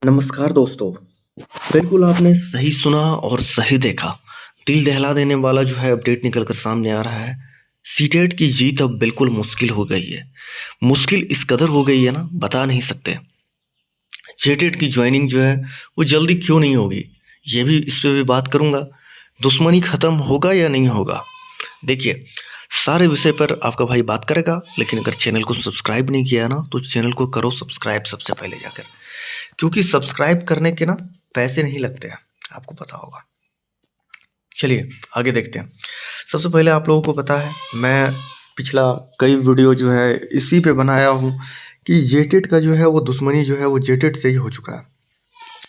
नमस्कार दोस्तों। बिल्कुल आपने सही सुना और सही देखा। दिल दहला देने वाला जो है अपडेट निकल कर सामने आ रहा है। सीटेट की जीत अब बिल्कुल मुश्किल हो गई है। मुश्किल इस कदर हो गई है ना, बता नहीं सकते। जेटेट की ज्वाइनिंग जो है वो जल्दी क्यों नहीं होगी, ये भी इस पे भी बात करूंगा। दुश्मनी खत्म होगा या नहीं होगा, देखिए सारे विषय पर आपका भाई बात करेगा। लेकिन अगर चैनल को सब्सक्राइब नहीं किया है ना, तो चैनल को करो सब्सक्राइब सबसे पहले जाकर, क्योंकि सब्सक्राइब करने के ना पैसे नहीं लगते हैं, आपको पता होगा। चलिए आगे देखते हैं। सबसे पहले आप लोगों को पता है, मैं पिछला कई वीडियो जो है इसी पे बनाया हूँ कि जेटेट का जो है वो दुश्मनी जो है वो जेटेट से ही हो चुका है।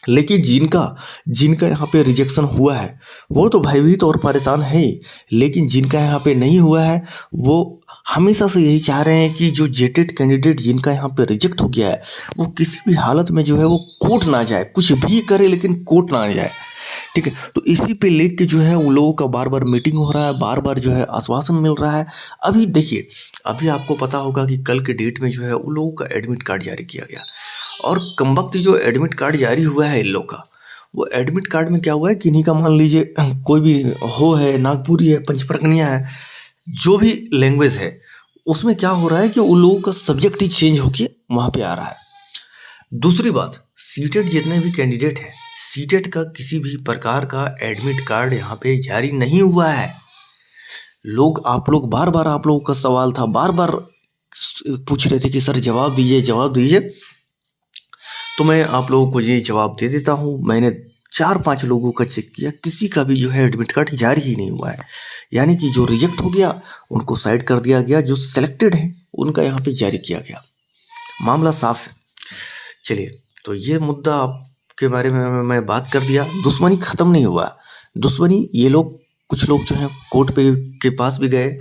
लेकिन जिनका जिनका यहाँ पे रिजेक्शन हुआ है वो तो भयभीत और परेशान है ही। लेकिन जिनका यहाँ पे नहीं हुआ है वो हमेशा से यही चाह रहे हैं कि जो जेटेड कैंडिडेट जिनका यहाँ पे रिजेक्ट हो गया है वो किसी भी हालत में जो है वो कोर्ट ना जाए, कुछ भी करे लेकिन कोर्ट ना जाए। ठीक है, तो इसी पे लेके जो है उन लोगों का बार बार मीटिंग हो रहा है, बार बार जो है आश्वासन मिल रहा है। अभी देखिए, अभी आपको पता होगा कि कल के डेट में जो है उन लोगों का एडमिट कार्ड जारी किया गया। और कमबख्त जो एडमिट कार्ड जारी हुआ है इन लोग का, वो एडमिट कार्ड में क्या हुआ है, किन्हीं का मान लीजिए कोई भी हो है, नागपुरी है, पंचप्रकनिया है, जो भी लैंग्वेज है, उसमें क्या हो रहा है कि उन लोगों का सब्जेक्ट ही चेंज होके वहां पे आ रहा है। दूसरी बात, सीटेट जितने भी कैंडिडेट हैं, सीटेट का किसी भी प्रकार का एडमिट कार्ड यहाँ पे जारी नहीं हुआ है। आप लोग बार बार, आप लोगों का सवाल था, बार बार पूछ रहे थे कि सर जवाब दीजिए जवाब दीजिए। तो मैं आप लोगों को ये जवाब दे देता हूँ। मैंने 4-5 लोगों का चेक किया, किसी का भी जो है एडमिट कार्ड जारी ही नहीं हुआ है। यानी कि जो रिजेक्ट हो गया उनको साइड कर दिया गया, जो सिलेक्टेड है उनका यहाँ पे जारी किया गया। मामला साफ है। चलिए, तो ये मुद्दा आपके बारे में मैं बात कर दिया। दुश्मनी खत्म नहीं हुआ। दुश्मनी ये लोग, कुछ लोग जो हैं कोर्ट पे के पास भी गए।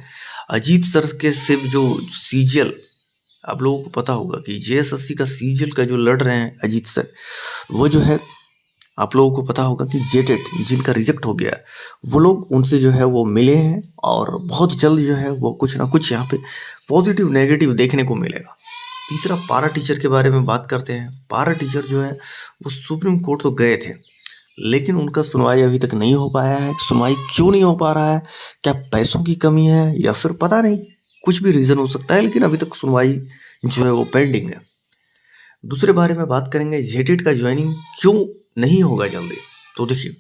अजीत सर के सिर्फ जो सीजीएल, आप लोगों को पता होगा कि जेएसएससी का सीजीएल का जो लड़ रहे हैं अजीत सर, वो जो है आप लोगों को पता होगा कि जेटेट जिनका रिजेक्ट हो गया, वो लोग उनसे जो है वो मिले हैं और बहुत जल्द जो है वो कुछ ना कुछ यहाँ पे पॉजिटिव नेगेटिव देखने को मिलेगा। तीसरा, पारा टीचर के बारे में बात करते हैं। पारा टीचर जो है वो सुप्रीम कोर्ट तो गए थे, लेकिन उनका सुनवाई अभी तक नहीं हो पाया है। सुनवाई क्यों नहीं हो पा रहा है, क्या पैसों की कमी है या फिर पता नहीं, कुछ भी रीज़न हो सकता है, लेकिन अभी तक सुनवाई जो है वो पेंडिंग है। दूसरे बारे में बात करेंगे, जेटेट का ज्वाइनिंग क्यों नहीं होगा जल्दी। तो देखिए,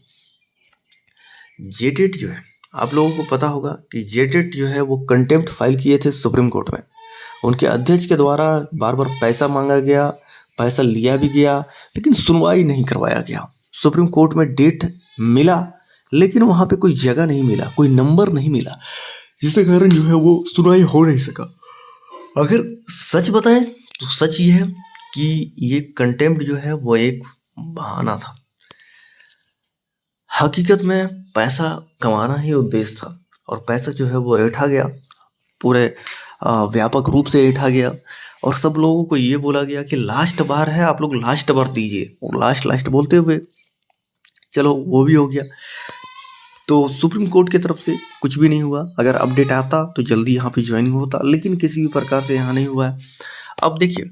जेटेट जो है, आप लोगों को पता होगा कि जेटेट जो है वो कंटेम्प्ट फाइल किए थे सुप्रीम कोर्ट में। उनके अध्यक्ष के द्वारा बार बार पैसा मांगा गया, पैसा लिया भी गया, लेकिन सुनवाई नहीं करवाया गया। सुप्रीम कोर्ट में डेट मिला, लेकिन वहां पे कोई जगह नहीं मिला, कोई नंबर नहीं मिला, जिसके कारण जो है वो सुनवाई हो नहीं सका। अगर सच बताएं तो सच ये है कि ये कंटेम्प्ट जो है वो एक बहाना था। हकीकत में पैसा कमाना ही उद्देश्य था, और पैसा जो है वो ऐंठा गया, पूरे व्यापक रूप से ऐंठा गया। और सब लोगों को ये बोला गया कि लास्ट बार है, आप लोग लास्ट बार दीजिए, और लास्ट लास्ट बोलते हुए चलो वो भी हो गया। तो सुप्रीम कोर्ट की तरफ से कुछ भी नहीं हुआ। अगर अपडेट आता तो जल्दी यहाँ पे ज्वाइनिंग होता, लेकिन किसी भी प्रकार से यहाँ नहीं हुआ है। अब देखिए,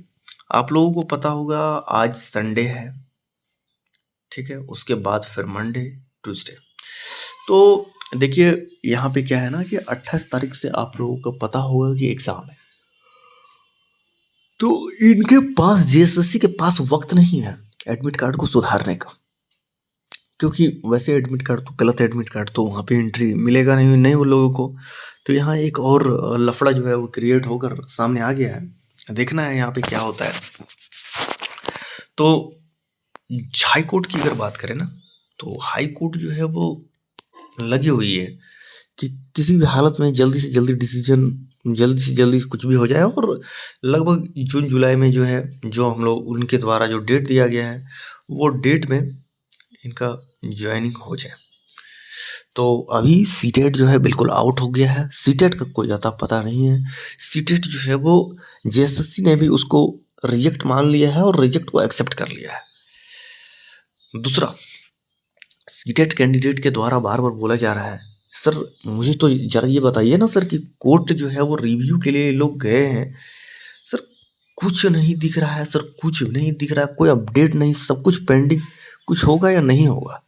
आप लोगों को पता होगा आज संडे है, ठीक है, उसके बाद फिर मंडे, ट्यूसडे। तो देखिए यहाँ पे क्या है ना कि 28 तारीख से आप लोगों को पता होगा कि एग्जाम है। तो इनके पास, जेएसएससी के पास वक्त नहीं है एडमिट कार्ड को सुधारने का, क्योंकि वैसे एडमिट कार्ड तो, गलत एडमिट कार्ड तो वहाँ पे एंट्री मिलेगा नहीं नहीं उन लोगों को। तो यहाँ एक और लफड़ा जो है वो क्रिएट होकर सामने आ गया है। देखना है यहाँ पे क्या होता है। तो हाई कोर्ट की अगर बात करें ना, तो हाई कोर्ट जो है वो लगी हुई है कि किसी भी हालत में जल्दी से जल्दी डिसीजन, जल्दी से जल्दी कुछ भी हो जाए, और लगभग जून जुलाई में जो है, जो हम लोग उनके द्वारा जो डेट दिया गया है, वो डेट में इनका ज्वाइनिंग हो जाए। तो अभी सीटेट जो है बिल्कुल आउट हो गया है। सीटेट का कोई ज़्यादा पता नहीं है। सीटेट जो है वो जेएसएससी ने भी उसको रिजेक्ट मान लिया है और रिजेक्ट को एक्सेप्ट कर लिया है। दूसरा, सीटेट कैंडिडेट के द्वारा बार बार बोला जा रहा है, सर मुझे तो जरा ये बताइए ना सर कि कोर्ट जो है वो रिव्यू के लिए लोग गए हैं, सर कुछ नहीं दिख रहा है सर, कुछ नहीं दिख रहा है, कोई अपडेट नहीं, सब कुछ पेंडिंग। कुछ होगा या नहीं होगा?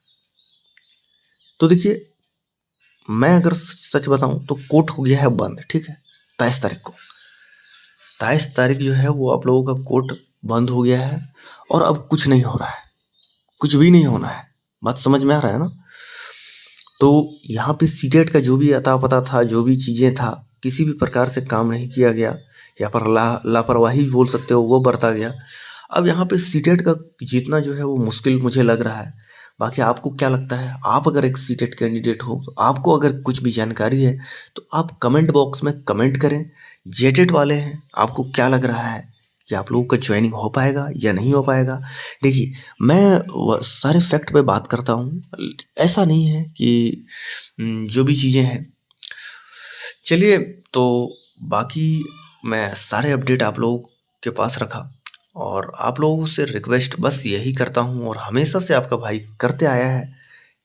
तो देखिए, मैं अगर सच बताऊं तो कोर्ट हो गया है बंद, ठीक है, 23 तारीख को। 23 तारीख जो है वो आप लोगों का कोर्ट बंद हो गया है और अब कुछ नहीं हो रहा है, कुछ भी नहीं होना है। बात समझ में आ रहा है ना? तो यहाँ पे सीटेट का जो भी अता पता था, जो भी चीज़ें था, किसी भी प्रकार से काम नहीं किया गया, या पर लापरवाही बोल सकते हो, वो बरता गया। अब यहाँ पे सीटेट का जीतना जो है वो मुश्किल मुझे लग रहा है। बाकी आपको क्या लगता है? आप अगर एक सीटेट कैंडिडेट हो, तो आपको अगर कुछ भी जानकारी है तो आप कमेंट बॉक्स में कमेंट करें। जेटेट वाले हैं, आपको क्या लग रहा है कि आप लोगों का ज्वाइनिंग हो पाएगा या नहीं हो पाएगा? देखिए, मैं सारे फैक्ट पे बात करता हूँ, ऐसा नहीं है कि जो भी चीज़ें हैं। चलिए, तो बाकी मैं सारे अपडेट आप लोगों के पास रखा, और आप लोगों से रिक्वेस्ट बस यही करता हूँ, और हमेशा से आपका भाई करते आया है,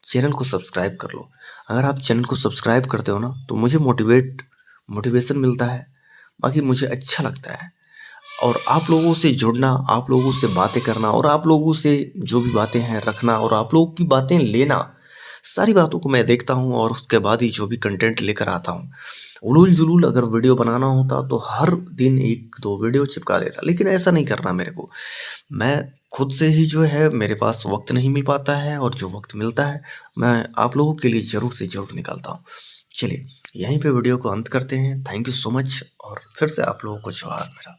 चैनल को सब्सक्राइब कर लो। अगर आप चैनल को सब्सक्राइब करते हो ना, तो मुझे मोटिवेशन मिलता है, बाकी मुझे अच्छा लगता है। और आप लोगों से जुड़ना, आप लोगों से बातें करना, और आप लोगों से जो भी बातें हैं रखना, और आप लोगों की बातें लेना, सारी बातों को मैं देखता हूँ, और उसके बाद ही जो भी कंटेंट लेकर आता हूँ। उलूल-जुलूल अगर वीडियो बनाना होता तो हर दिन 1-2 वीडियो चिपका देता, लेकिन ऐसा नहीं करना मेरे को। मैं खुद से ही जो है, मेरे पास वक़्त नहीं मिल पाता है, और जो वक़्त मिलता है, मैं आप लोगों के लिए ज़रूर से ज़रूर निकालता हूँ। चलिए, यहीं पे वीडियो को अंत करते हैं। थैंक यू सो मच, और फिर से आप लोगों को जोहार मेरा।